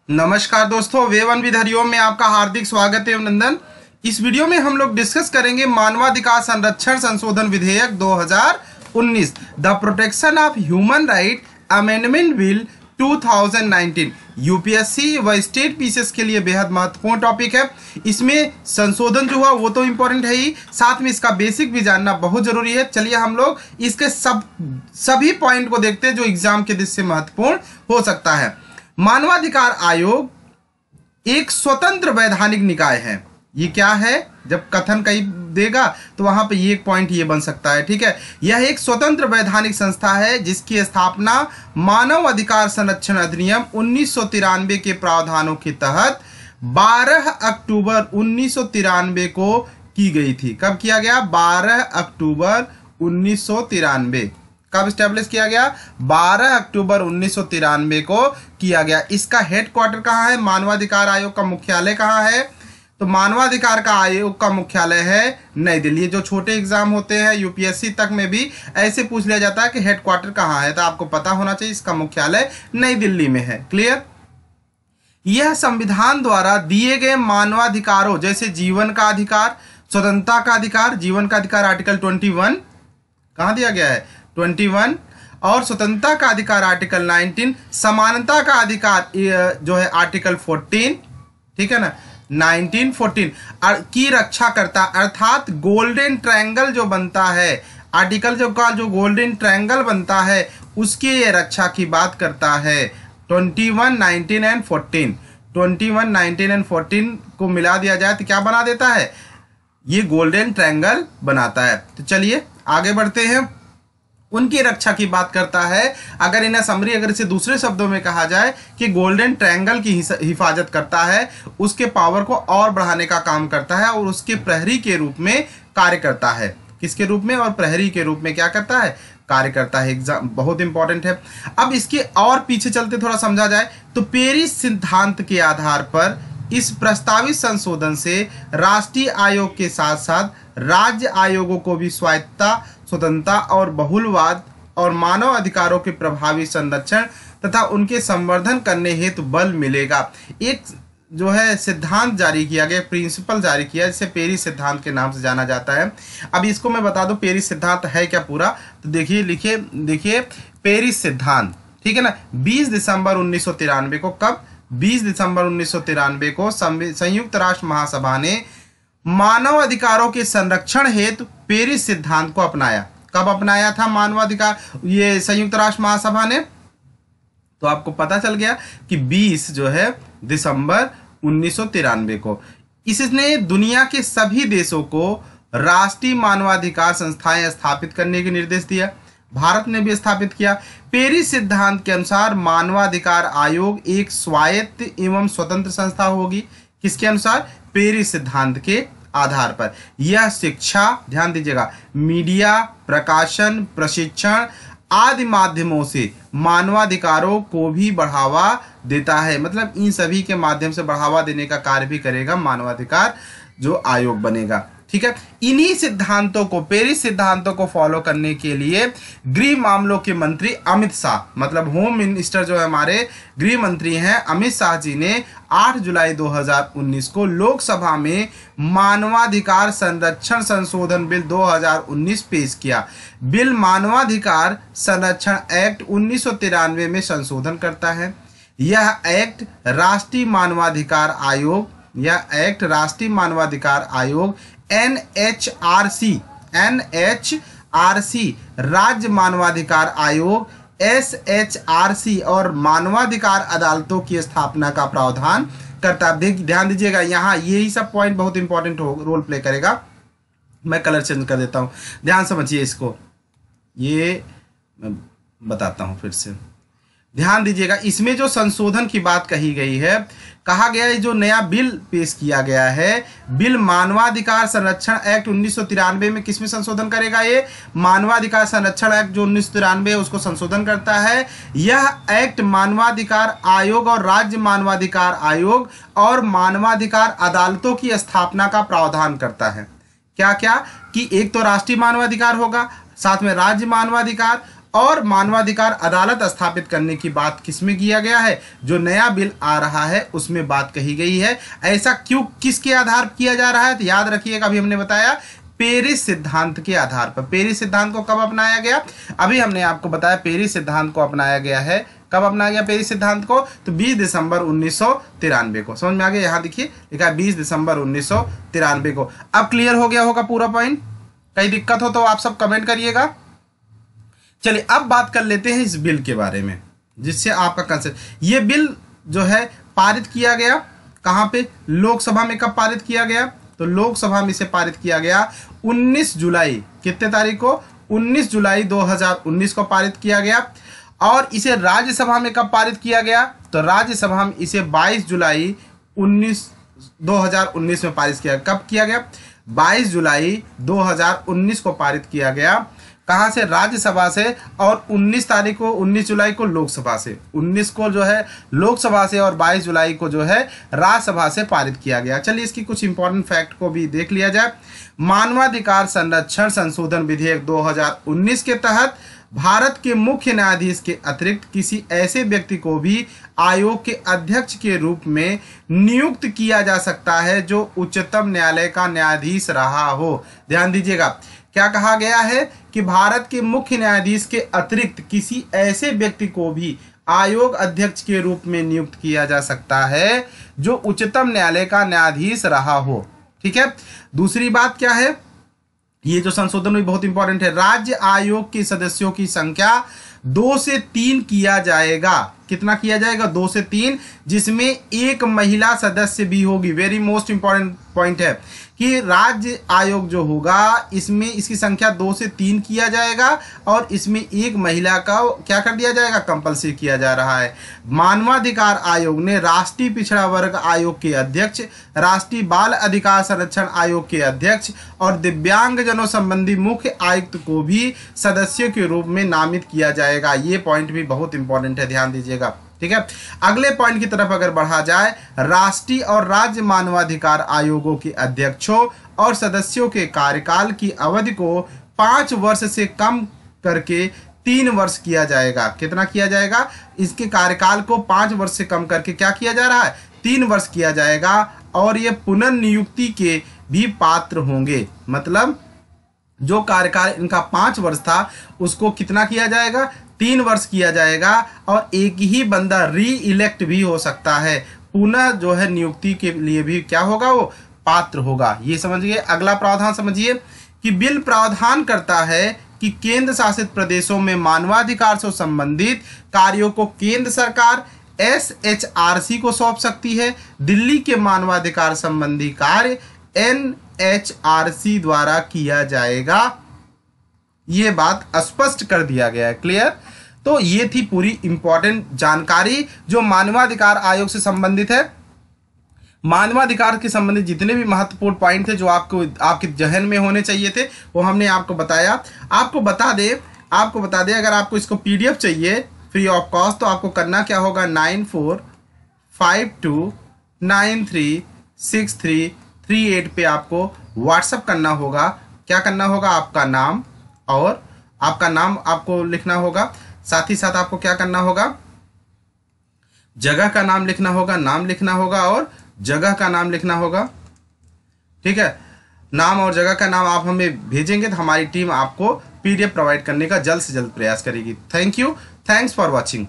नमस्कार दोस्तों, woven with Hariom में आपका हार्दिक स्वागत है अभिनंदन। इस वीडियो में हम लोग डिस्कस करेंगे मानवाधिकार संरक्षण संशोधन विधेयक 2019 the protection of human right amendment bill 2019। UPSC व स्टेट पीसीएस के लिए बेहद महत्वपूर्ण टॉपिक है। इसमें संशोधन जो हुआ वो तो इम्पोर्टेंट है ही, साथ में इसका बेसिक भी जानना बहुत जरूरी है। चलिए हम लोग इसके सभी पॉइंट को देखते हैं जो एग्जाम के दृष्टि से महत्वपूर्ण हो सकता है। मानवाधिकार आयोग एक स्वतंत्र वैधानिक निकाय है। ये क्या है? जब कथन कहीं देगा तो वहां पे ये एक पॉइंट ये बन सकता है, ठीक है। यह एक स्वतंत्र वैधानिक संस्था है जिसकी स्थापना मानव अधिकार संरक्षण अधिनियम 1993 के प्रावधानों के तहत 12 अक्टूबर 1993 को की गई थी। कब किया गया? 12 अक्टूबर 1993। कब स्टैब्लिश किया गया? 12 अक्टूबर 1993 को किया गया। इसका हेडक्वार्टर कहाँ है? मानवाधिकार आयोग का मुख्यालय कहाँ है? तो मानवाधिकार का आयोग का मुख्यालय है नई दिल्ली। जो छोटे एग्जाम होते हैं यूपीएससी तक में भी ऐसे पूछ लिया जाता है कि हेडक्वार्टर कहाँ है, तो आपको पता होना चाहिए इसका मुख्यालय नई दिल्ली में है। क्लियर? यह संविधान द्वारा दिए गए मानवाधिकारों जैसे जीवन का अधिकार, स्वतंत्रता का अधिकार, जीवन का अधिकार आर्टिकल 21 कहाँ दिया गया है? 21, और स्वतंत्रता का अधिकार आर्टिकल 19, समानता का अधिकार जो है आर्टिकल 14, ठीक है ना, 1914 की रक्षा करता, अर्थात गोल्डन ट्रायंगल जो बनता है, आर्टिकल जो गोल्डन ट्रायंगल बनता है उसकी ये रक्षा की बात करता है। 21, 19 एंड 14, 21, 19 एंड 14 को मिला दिया जाए तो क्या बना देता है? ये गोल्डन ट्रायंगल बनाता है। तो चलिए आगे बढ़ते हैं। उनकी रक्षा की बात करता है। अगर इन्हें समरी, अगर इसे दूसरे शब्दों में कहा जाए कि गोल्डन ट्रायंगल की हिफाजत करता है, उसके पावर को और बढ़ाने का काम करता है और उसके प्रहरी के रूप में कार्य करता है। किसके रूप में? और प्रहरी के रूप में क्या करता है? कार्य करता है। एग्जाम बहुत इंपॉर्टेंट है। अब इसके और पीछे चलते थोड़ा समझा जाए तो पेरिस सिद्धांत के आधार पर इस प्रस्तावित संशोधन से राष्ट्रीय आयोग के साथ साथ राज्य आयोगों को भी स्वायत्तता, स्वतंत्रता और बहुलवाद और मानव अधिकारों के प्रभावी संरक्षण तथा उनके संवर्धन करने हेतु बल मिलेगा। एक जो है सिद्धांत जारी किया गया, प्रिंसिपल जारी किया, जिसे पेरिस सिद्धांत के नाम से जाना जाता है। अब इसको मैं बता दूं पेरिस सिद्धांत है क्या पूरा, तो देखिए पेरिस सिद्धांत, ठीक है ना, 20 दिसंबर 1993 को, कब? 20 दिसंबर 1993 को संयुक्त राष्ट्र महासभा ने मानव अधिकारों के संरक्षण हेतु पेरिस सिद्धांत को अपनाया। कब अपनाया था मानवाधिकार ये संयुक्त राष्ट्र महासभा ने? तो आपको पता चल गया कि 20 जो है दिसंबर 1993 को। इसने दुनिया के सभी देशों को राष्ट्रीय मानवाधिकार संस्थाएं स्थापित करने के निर्देश दिया। भारत ने भी स्थापित किया। पेरिस सिद्धांत के अनुसार मानवाधिकार आयोग एक स्वायत्त एवं स्वतंत्र संस्था होगी। किसके अनुसार? पेरिस सिद्धांत के आधार पर। यह शिक्षा, ध्यान दीजिएगा, मीडिया, प्रकाशन, प्रशिक्षण आदि माध्यमों से मानवाधिकारों को भी बढ़ावा देता है। मतलब इन सभी के माध्यम से बढ़ावा देने का कार्य भी करेगा मानवाधिकार जो आयोग बनेगा, ठीक है। इन्हीं सिद्धांतों को, पेरिस सिद्धांतों को फॉलो करने के लिए गृह मामलों के मंत्री अमित शाह, मतलब होम मिनिस्टर जो है हमारे गृह मंत्री हैं अमित शाह जी ने 8 जुलाई 2019 को लोकसभा में मानवाधिकार संरक्षण संशोधन बिल 2019 पेश किया। बिल मानवाधिकार संरक्षण एक्ट 1993 में संशोधन करता है। यह एक्ट राष्ट्रीय मानवाधिकार आयोग NHRC, राज्य मानवाधिकार आयोग SHRC और मानवाधिकार अदालतों की स्थापना का प्रावधान करता है। ध्यान दीजिएगा, यहाँ यही सब पॉइंट बहुत इंपॉर्टेंट रोल प्ले करेगा। मैं कलर चेंज कर देता हूँ, ध्यान समझिए इसको, ये मैं बताता हूँ फिर से, ध्यान दीजिएगा। इसमें जो संशोधन की बात कही गई है, कहा गया है जो नया बिल पेश किया गया है, बिल मानवाधिकार संरक्षण एक्ट 1993 में किसमें संशोधन करेगा? ये मानवाधिकार संरक्षण एक्ट जो 1993 है उसको संशोधन करता है। यह एक्ट मानवाधिकार आयोग और राज्य मानवाधिकार आयोग और मानवाधिकार अदालतों की स्थापना का प्रावधान करता है। क्या क्या? कि एक तो राष्ट्रीय मानवाधिकार होगा, साथ में राज्य मानवाधिकार और मानवाधिकार अदालत स्थापित करने की बात किसमें किया गया है? जो नया बिल आ रहा है उसमें बात कही गई है। ऐसा क्यों, किसके आधार पर किया जा रहा है? तो याद रखिएगा, अभी हमने बताया पेरिस सिद्धांत के आधार पर। पेरिस सिद्धांत को कब अपनाया गया? अभी हमने आपको बताया पेरिस सिद्धांत को अपनाया गया है। कब अपनाया गया पेरिस सिद्धांत को? तो 20 दिसंबर 1993 को। समझ में आ गया? यहाँ देखिए लिखा है 20 दिसंबर 1993 को। अब क्लियर हो गया होगा पूरा पॉइंट? कहीं दिक्कत हो तो आप सब कमेंट करिएगा। चलिए अब बात कर लेते हैं इस बिल के बारे में, जिससे आपका कंसेप्ट, ये बिल जो है पारित किया गया कहाँ पे? लोकसभा में। कब पारित किया गया? तो लोकसभा में इसे पारित किया गया 19 जुलाई, कितने तारीख को? 19 जुलाई 2019 को पारित किया गया। और इसे राज्यसभा में कब पारित किया गया? तो राज्यसभा में इसे 22 जुलाई 2019 में पारित किया। कब किया गया? 22 जुलाई 2019 को पारित किया गया। कहाँ से? राज्यसभा से। और 19 तारीख को, 19 जुलाई को लोकसभा से। 19 को जो है लोकसभा से और 22 जुलाई को जो है राज्यसभा से पारित किया गया। चलिए इसकी कुछ इंपॉर्टेंट फैक्ट को भी देख लिया जाए। मानवाधिकार संरक्षण संशोधन विधेयक 2019 के तहत भारत के मुख्य न्यायाधीश के अतिरिक्त किसी ऐसे व्यक्ति को भी आयोग के अध्यक्ष के रूप में नियुक्त किया जा सकता है जो उच्चतम न्यायालय का न्यायाधीश रहा हो। ध्यान दीजिएगा, क्या कहा गया है कि भारत के मुख्य न्यायाधीश के अतिरिक्त किसी ऐसे व्यक्ति को भी आयोग अध्यक्ष के रूप में नियुक्त किया जा सकता है जो उच्चतम न्यायालय का न्यायाधीश रहा हो। ठीक है। दूसरी बात क्या है? ये जो संशोधन भी बहुत इंपॉर्टेंट है। राज्य आयोग के सदस्यों की संख्या 2 से 3 किया जाएगा। कितना किया जाएगा? 2 से 3, जिसमें एक महिला सदस्य भी होगी। वेरी मोस्ट इंपॉर्टेंट पॉइंट है कि राज्य आयोग जो होगा इसमें इसकी संख्या 2 से 3 किया जाएगा और इसमें एक महिला का क्या कर दिया जाएगा? कंपल्सरी किया जा रहा है। मानवाधिकार आयोग ने राष्ट्रीय पिछड़ा वर्ग आयोग के अध्यक्ष, राष्ट्रीय बाल अधिकार संरक्षण आयोग के अध्यक्ष और दिव्यांगजनों संबंधी मुख्य आयुक्त को भी सदस्यों के रूप में नामित किया जाएगा। ये पॉइंट भी बहुत इंपॉर्टेंट है, ध्यान दीजिएगा। ठीक है। अगले पॉइंट की तरफ अगर बढ़ा जाए, राष्ट्रीय और राज्य मानवाधिकार आयोगों के अध्यक्षों और सदस्यों के कार्यकाल की अवधि को 5 वर्ष से कम करके 3 वर्ष किया जाएगा। कितना किया जाएगा? इसके कार्यकाल को 5 वर्ष से कम करके क्या किया जा रहा है? 3 वर्ष किया जाएगा। और ये पुनर्नियुक्ति के भी पात्र होंगे। मतलब जो कार्यकाल इनका 5 वर्ष था उसको कितना किया जाएगा? 3 वर्ष किया जाएगा। और एक ही बंदा री इलेक्ट भी हो सकता है, पुनः जो है नियुक्ति के लिए भी क्या होगा? वो पात्र होगा। ये समझिए। अगला प्रावधान समझिए कि बिल प्रावधान करता है कि केंद्र शासित प्रदेशों में मानवाधिकार से संबंधित कार्यों को केंद्र सरकार SHRC को सौंप सकती है। दिल्ली के मानवाधिकार संबंधी कार्य NHRC द्वारा किया जाएगा। ये बात स्पष्ट कर दिया गया है। क्लियर? तो ये थी पूरी इंपॉर्टेंट जानकारी जो मानवाधिकार आयोग से संबंधित है। मानवाधिकार के संबंधित जितने भी महत्वपूर्ण पॉइंट थे जो आपको आपके जहन में होने चाहिए थे वो हमने आपको बताया। आपको बता दे अगर आपको इसको PDF चाहिए फ्री ऑफ कॉस्ट तो आपको करना क्या होगा? 9452936338 पे आपको व्हाट्सअप करना होगा। क्या करना होगा? आपका नाम और आपका नाम आपको लिखना होगा। साथ ही साथ आपको क्या करना होगा? जगह का नाम लिखना होगा, नाम लिखना होगा और जगह का नाम लिखना होगा। ठीक है। नाम और जगह का नाम आप हमें भेजेंगे तो हमारी टीम आपको PDF प्रोवाइड करने का जल्द से जल्द प्रयास करेगी। Thank you. Thanks for watching.